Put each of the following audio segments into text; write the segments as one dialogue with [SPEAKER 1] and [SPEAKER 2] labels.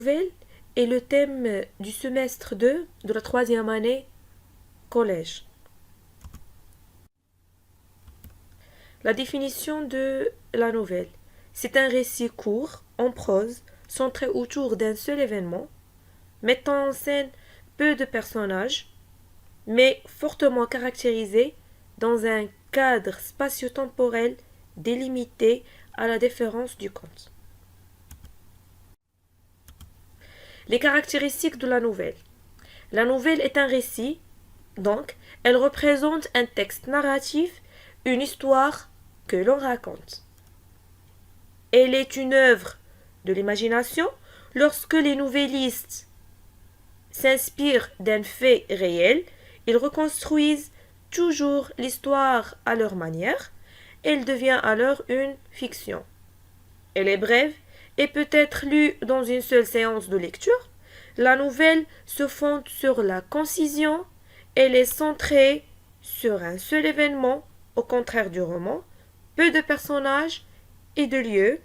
[SPEAKER 1] Nouvelle est le thème du semestre 2 de la troisième année collège. La définition de la nouvelle. C'est un récit court, en prose, centré autour d'un seul événement, mettant en scène peu de personnages, mais fortement caractérisé dans un cadre spatio-temporel délimité à la différence du conte. Les caractéristiques de la nouvelle. La nouvelle est un récit, donc elle représente un texte narratif, une histoire que l'on raconte. Elle est une œuvre de l'imagination lorsque les nouvellistes s'inspirent d'un fait réel, ils reconstruisent toujours l'histoire à leur manière, elle devient alors une fiction. Elle est brève et peut être lue dans une seule séance de lecture. La nouvelle se fonde sur la concision, elle est centrée sur un seul événement, au contraire du roman, peu de personnages et de lieux,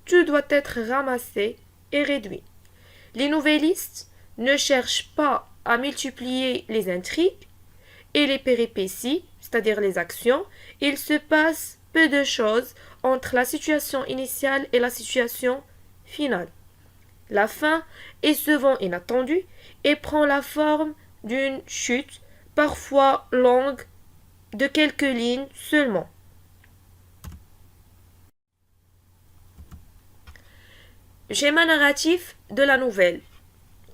[SPEAKER 1] tout doit être ramassé et réduit. Les nouvellistes ne cherchent pas à multiplier les intrigues et les péripéties, c'est-à-dire les actions, il se passe peu de choses entre la situation initiale et la situation finale. La fin est souvent inattendue et prend la forme d'une chute, parfois longue, de quelques lignes seulement. Schéma narratif de la nouvelle.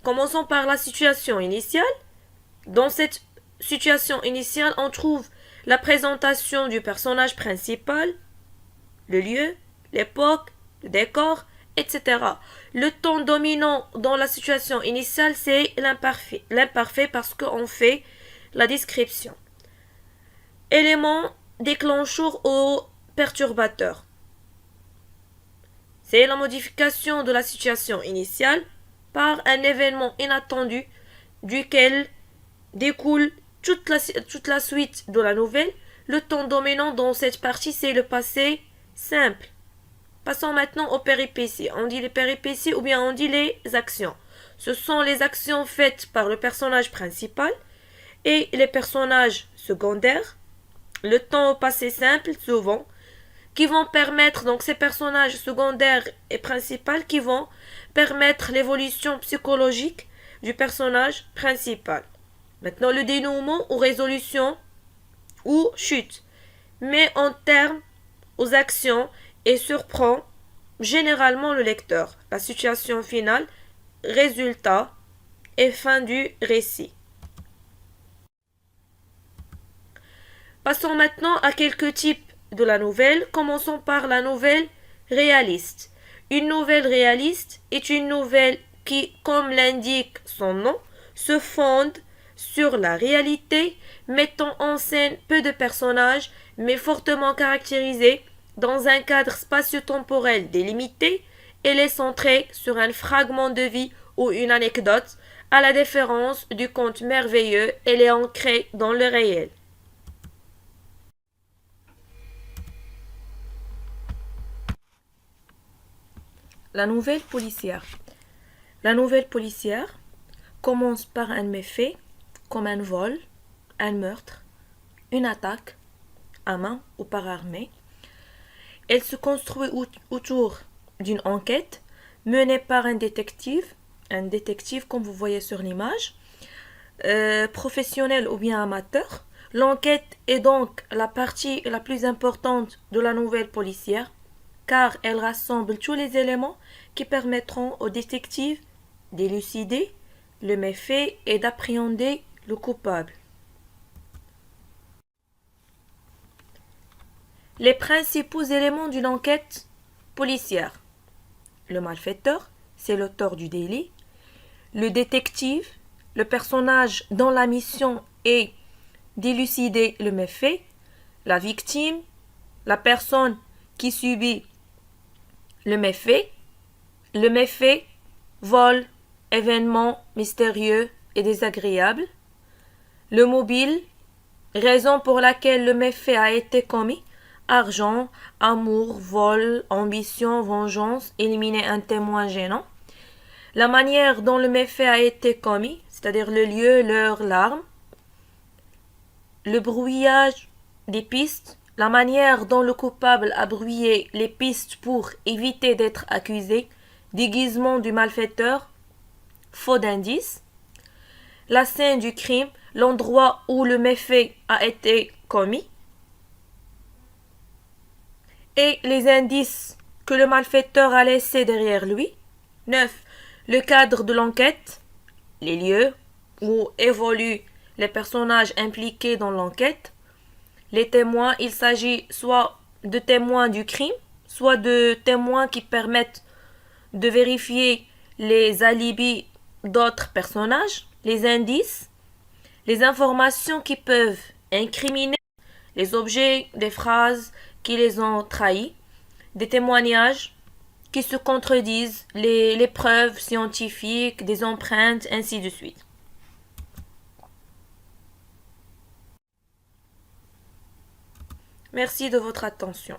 [SPEAKER 1] Commençons par la situation initiale. Dans cette situation initiale, on trouve la présentation du personnage principal, le lieu, l'époque, le décor, etc. Le ton dominant dans la situation initiale, c'est l'imparfait. L'imparfait parce qu'on fait la description. Élément déclencheur ou perturbateur. C'est la modification de la situation initiale par un événement inattendu duquel découle toute la suite de la nouvelle. Le ton dominant dans cette partie, c'est le passé simple. Passons maintenant aux péripéties. On dit les péripéties ou bien on dit les actions. Ce sont les actions faites par le personnage principal et les personnages secondaires. Le temps au passé simple, souvent, qui vont permettre, donc ces personnages secondaires et principaux, qui vont permettre l'évolution psychologique du personnage principal. Maintenant, le dénouement ou résolution ou chute met en terme aux actions et surprend généralement le lecteur. La situation finale, résultat et fin du récit. Passons maintenant à quelques types de la nouvelle. Commençons par la nouvelle réaliste. Une nouvelle réaliste est une nouvelle qui, comme l'indique son nom, se fonde sur la réalité, mettant en scène peu de personnages, mais fortement caractérisés dans un cadre spatio-temporel délimité. Elle est centrée sur un fragment de vie ou une anecdote. À la différence du conte merveilleux, elle est ancrée dans le réel. La nouvelle policière. La nouvelle policière commence par un méfait, comme un vol, un meurtre, une attaque, à main ou par armée. Elle se construit autour d'une enquête menée par un détective comme vous voyez sur l'image, professionnel ou bien amateur. L'enquête est donc la partie la plus importante de la nouvelle policière car elle rassemble tous les éléments qui permettront au détective d'élucider le méfait et d'appréhender le coupable. Les principaux éléments d'une enquête policière. Le malfaiteur, c'est l'auteur du délit. Le détective, le personnage dont la mission est d'élucider le méfait. La victime, la personne qui subit le méfait. Le méfait, vol, événement mystérieux et désagréable. Le mobile, raison pour laquelle le méfait a été commis. Argent, amour, vol, ambition, vengeance, éliminer un témoin gênant. la manière dont le méfait a été commis, c'est-à-dire le lieu, l'heure, l'arme, le brouillage des pistes, la manière dont le coupable a brouillé les pistes pour éviter d'être accusé, déguisement du malfaiteur, faux d'indice, la scène du crime, l'endroit où le méfait a été commis, et les indices que le malfaiteur a laissés derrière lui. 9. Le cadre de l'enquête, les lieux où évoluent les personnages impliqués dans l'enquête. Les témoins, il s'agit soit de témoins du crime, soit de témoins qui permettent de vérifier les alibis d'autres personnages. Les indices, les informations qui peuvent incriminer, les objets, des phrases qui les ont trahis, des témoignages qui se contredisent, les preuves scientifiques, des empreintes, ainsi de suite. Merci de votre attention.